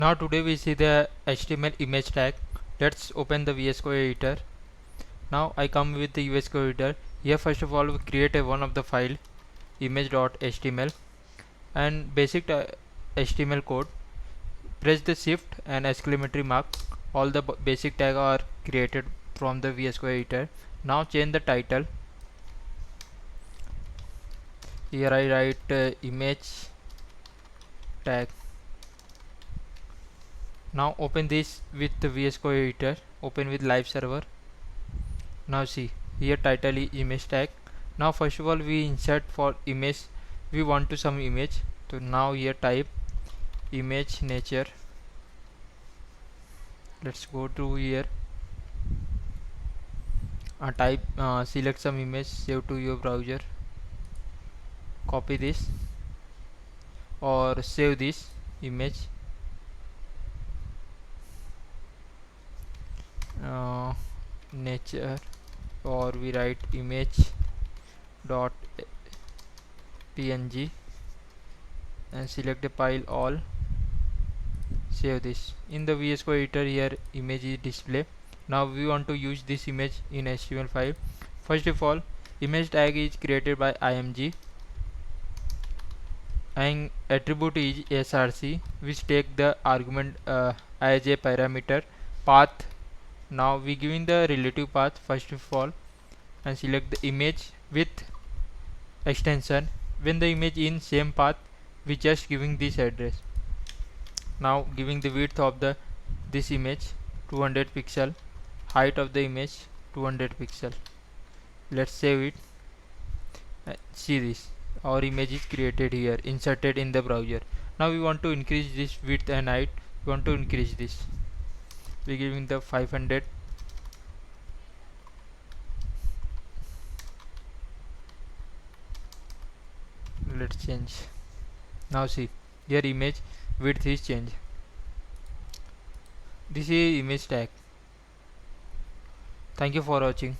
Now today we see the HTML image tag. Let's open the VS Code editor. Now I come with the VS Code editor. Here first of all we create a one of the file image.html and basic HTML code. Press the shift and exclamatory mark. All the basic tag are created from the VS Code editor. Now change the title. Here I write image tag. Now open this with the VS Code editor. Open with live server. Now see here title is image tag. Now first of all we insert for image, we want to some image. So now here type image nature. Let's go to here, type select some image, save to your browser, copy this or save this image, nature, or we write image dot png and select the file all, save this. In the VS Code editor here image is display. Now we want to use this image in HTML5. First of all image tag is created by img and attribute is src, which take the argument as a parameter. Path, now we giving the relative path first of all and select the image with extension. When the image in same path we just giving this address. Now giving the width of the this image 200 pixel, height of the image 200 pixel. Let's save it. See this, our image is created here, inserted in the browser. Now we want to increase this width and height. We want to increase this, we giving the 500. Let's change. Now see here image width is changed. This is image tag. Thank you for watching.